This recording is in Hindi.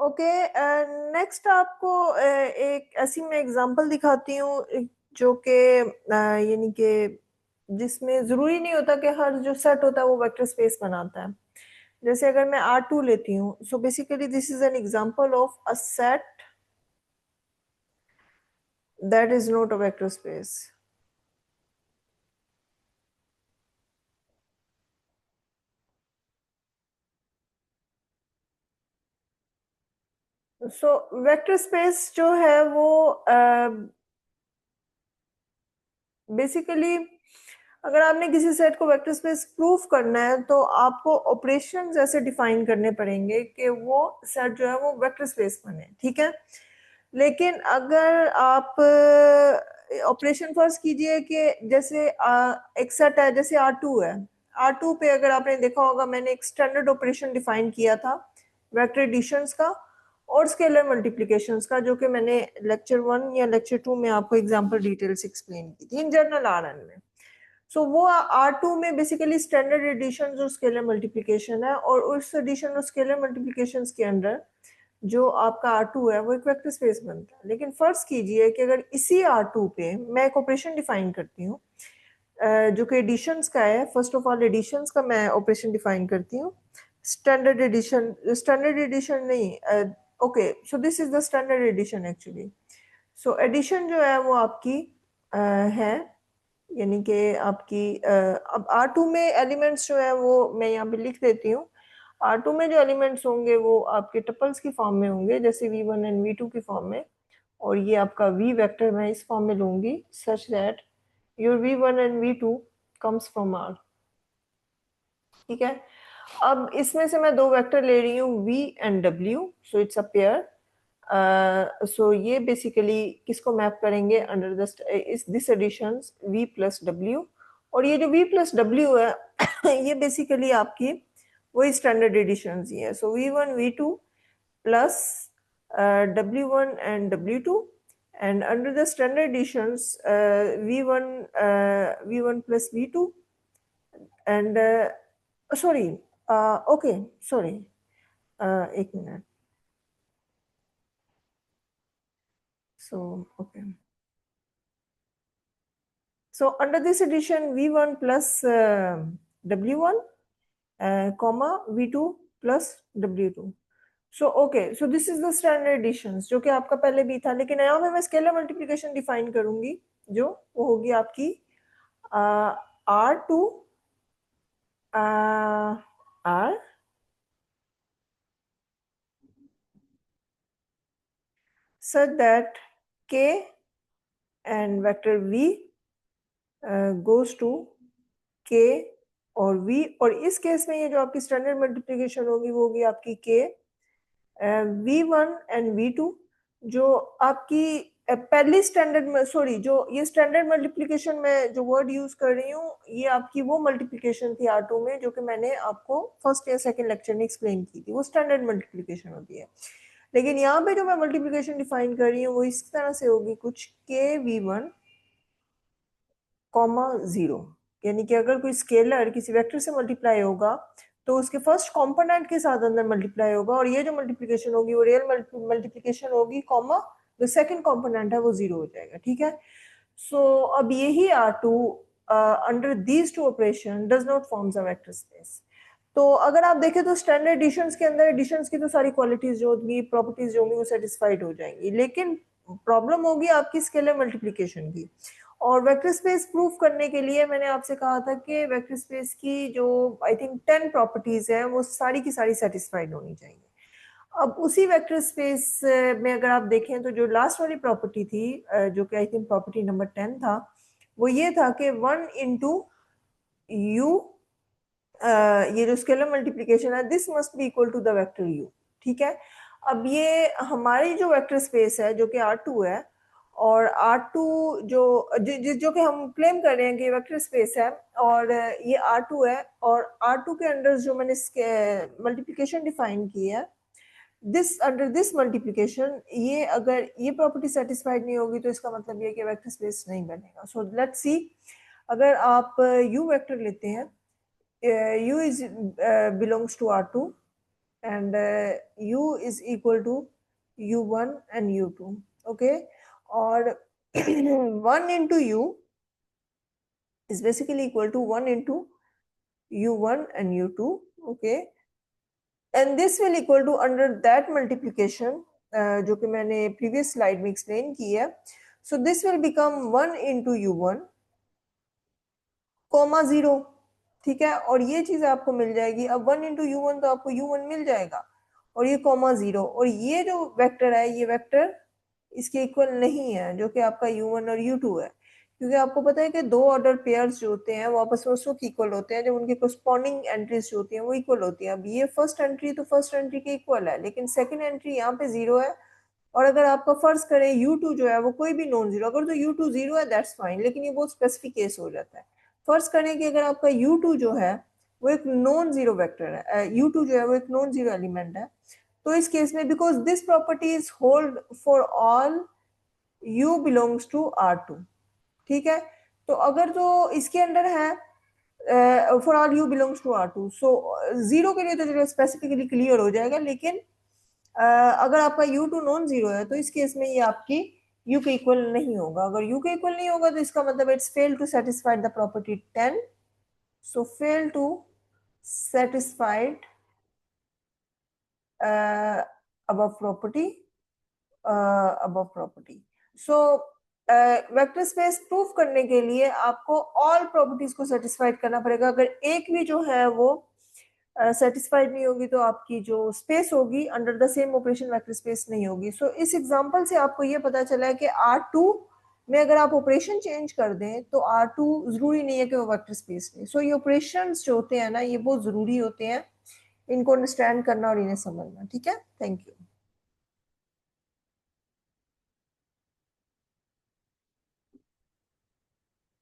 ओके, नेक्स्ट आपको एक ऐसी मैं एग्जांपल दिखाती हूँ जो कि यानी कि जिसमें जरूरी नहीं होता कि हर जो सेट होता है वो वेक्टर स्पेस बनाता है। जैसे अगर मैं R2 लेती हूँ, so basically this is an example of a set that is not a vector space. So vector space जो है वो बेसिकली अगर आपने किसी सेट को वेक्टर स्पेस प्रूफ करना है तो आपको ऑपरेशंस ऐसे डिफाइन करने पड़ेंगे कि वो सेट जो है वो वेक्टर स्पेस बने, ठीक है। लेकिन अगर आप ऑपरेशन फर्स्ट कीजिए कि जैसे एक सेट है, जैसे R2 है। R2 पे अगर आपने देखा होगा मैंने एक स्टैंडर्ड ऑपरेशन डिफाइन किया था वेक्टर एडिशंस का और स्केलर मल्टीप्लिकेशंस का, जो कि मैंने लेक्चर 1 या लेक्चर 2 में आपको एग्जांपल डिटेल्स एक्सप्लेन की थी इन जनरल RN में। सो वो R2 में बेसिकली स्टैंडर्ड एडिशन और स्केलर मल्टीप्लिकेशन है, और उस एडिशन और स्केलर मल्टीप्लिकेशन के अंदर जो आपका R2 है वो एक वेक्टर स्पेस बनता है। लेकिन फर्ज कीजिए कि अगर इसी R2 पे मैं एक ऑपरेशन डिफाइन करती हूँ जो कि एडिशंस का है। फर्स्ट ऑफ ऑल एडिशंस का मैं ऑपरेशन डिफाइन करती हूँ। स्टैंडर्ड एडिशन नहीं, okay, so this is the standard addition actually. So addition जो है वो आपकी है, यानी कि आपकी अब R2 में एलिमेंट्स जो है वो मैं यहाँ पे लिख देती हूँ। R2 में जो एलिमेंट्स होंगे वो आपके टपल्स की फॉर्म में होंगे, जैसे V1 एंड V2 की फॉर्म में। और ये आपका V वेक्टर मैं इस फॉर्म में लूंगी such that your V1 and V2 comes from R, ठीक है। अब इसमें से मैं दो वेक्टर ले रही हूँ V and W, so it's a pair. So ये बेसिकली किसको मैप करेंगे under this addition V plus W। और ये जो V प्लस W है ये बेसिकली आपकी वही स्टैंडर्ड एडिशन ही है। सो V1 V2 plus W1 and W2, and under the standard editions V1 plus V2 and sorry, okay, sorry, एक minute. So okay, so under this edition V1 plus W1 comma V2 plus W2। So okay, so this is the standard addition जो कि आपका पहले भी था, लेकिन यहाँ पे मैं स्केलर मल्टीप्लिकेशन डिफाइन करूंगी जो वो होगी आपकी R2 R such that K and vector V goes to K और V। और इस केस में ये जो आपकी स्टैंडर्ड मल्टीप्लिकेशन होगी वो होगी आपकी K V1 एंड V2, जो आपकी पहली स्टैंडर्ड में, सॉरी, जो ये स्टैंडर्ड मल्टीप्लिकेशन में जो वर्ड यूज कर रही हूँ ये आपकी वो मल्टीप्लिकेशन थी R2 में जो कि मैंने आपको फर्स्ट या सेकंड लेक्चर में एक्सप्लेन की थी, वो स्टैंडर्ड मल्टीप्लिकेशन होती है। लेकिन यहाँ पे जो मैं मल्टीप्लिकेशन डिफाइन कर रही हूँ वो इस तरह से होगी कुछ K V1 कॉमा 0, यानी कि अगर कोई स्केलर किसी वेक्टर से मल्टीप्लाई होगा तो उसके फर्स्ट कंपोनेंट के साथ अंदर मल्टीप्लाई होगा, और ये जो मल्टीप्लिकेशन होगी वो रियल मल्टीप्लिकेशन होगी, कॉमा जो सेकंड कंपोनेंट है वो 0 हो जाएगा, ठीक है। सो अब यही R2 under these two operation does not forms a vector space. तो अगर आप देखें तो स्टैंडर्ड एडिशंस के अंदर एडिशंस की तो सारी क्वालिटीज जो होंगी, प्रॉपर्टीज जो होंगी वो सेटिस्फाइड हो जाएंगी, लेकिन प्रॉब्लम होगी आपकी स्केलर मल्टीप्लिकेशन की। और वेक्टर स्पेस प्रूफ करने के लिए मैंने आपसे कहा था कि वेक्टर स्पेस की जो आई थिंक 10 प्रॉपर्टीज हैं वो सारी की सारी सेटिस्फाइड होनी चाहिए। अब उसी वेक्टर स्पेस में अगर आप देखें तो जो लास्ट वाली प्रॉपर्टी थी जो कि आई थिंक प्रॉपर्टी नंबर 10 था, वो ये था कि 1 इंटू यू, ये जो स्केलर मल्टीप्लिकेशन है this must be equal to the vector u, ठीक है। अब ये हमारी जो वेक्टर स्पेस है जो कि R2 है, और R2 जो कि हम क्लेम कर रहे हैं कि वेक्टर स्पेस है, और ये R2 है, और R2 के अंडर जो मैंने मल्टीप्लिकेशन डिफाइन की है दिस अंडर दिस मल्टीप्लिकेशन, ये अगर ये प्रॉपर्टी सेटिस्फाइड नहीं होगी तो इसका मतलब ये कि वेक्टर स्पेस नहीं बनेगा। सो लेट्स सी, अगर आप U वेक्टर लेते हैं, U is belongs to R2 and u is equal to u1 and u2. Okay, or 1 into u is basically equal to 1 into u1 and u2. Okay, and this will equal to under that multiplication जो कि मैंने previous slide में explain की है. So this will become 1 into u1 comma 0. ठीक है, और ये चीज आपको मिल जाएगी. अब 1 into u1 तो आपको u1 मिल जाएगा, और ये कॉमा 0, और ये जो वेक्टर है ये वेक्टर इसके इक्वल नहीं है, जो कि आपका u1 और u2 है, क्योंकि आपको पता है कि दो ऑर्डर पेयर्स जो होते हैं वो आपस में उस वक्त इक्वल होते हैं जब उनके कोरस्पॉन्डिंग एंट्रीज जो होती हैं वो इक्वल होती हैं. अब ये फर्स्ट एंट्री तो फर्स्ट एंट्री के इक्वल है, लेकिन सेकंड एंट्री यहाँ पे 0 है. और अगर आपका फर्ज करें u2 जो है वो कोई भी नॉन जीरो, अगर तो u2 0 है दैट्स फाइन, लेकिन ये बहुत स्पेसिफिक केस हो जाता है. फर्ज करें कि अगर आपका u2 जो है वो एक नॉन जीरो वेक्टर है, u2 जो है वो एक नॉन जीरो एलिमेंट है, तो इस केस में because this property is hold for all u belongs to r2. ठीक है, तो अगर तो इसके अंदर है for all u belongs to r2, so 0 के लिए तो चलो स्पेसिफिकली क्लियर हो जाएगा, लेकिन अगर आपका u2 नॉन जीरो है तो इस केस में ये आपकी u के इक्वल नहीं होगा. अगर u के इक्वल नहीं होगा तो इसका मतलब it's fail to satisfied the property 10. So fail to satisfied above property, above property. So vector space proof करने के लिए आपको ऑल प्रॉपर्टीज को सेटिस्फाइड करना पड़ेगा. अगर एक भी जो है वो सेटिस्फाइड नहीं होगी तो आपकी जो स्पेस होगी under the same operation vector space नहीं होगी. सो इस एग्जांपल से आपको ये पता चला है कि R2 में अगर आप ऑपरेशन चेंज कर दें तो R2 जरूरी नहीं है कि वो वेक्टर स्पेस में. सो ये ऑपरेशंस जो होते हैं ना ये बहुत जरूरी होते हैं, इनको अंडरस्टैंड करना और इन्हें समझना. ठीक है, थैंक यू.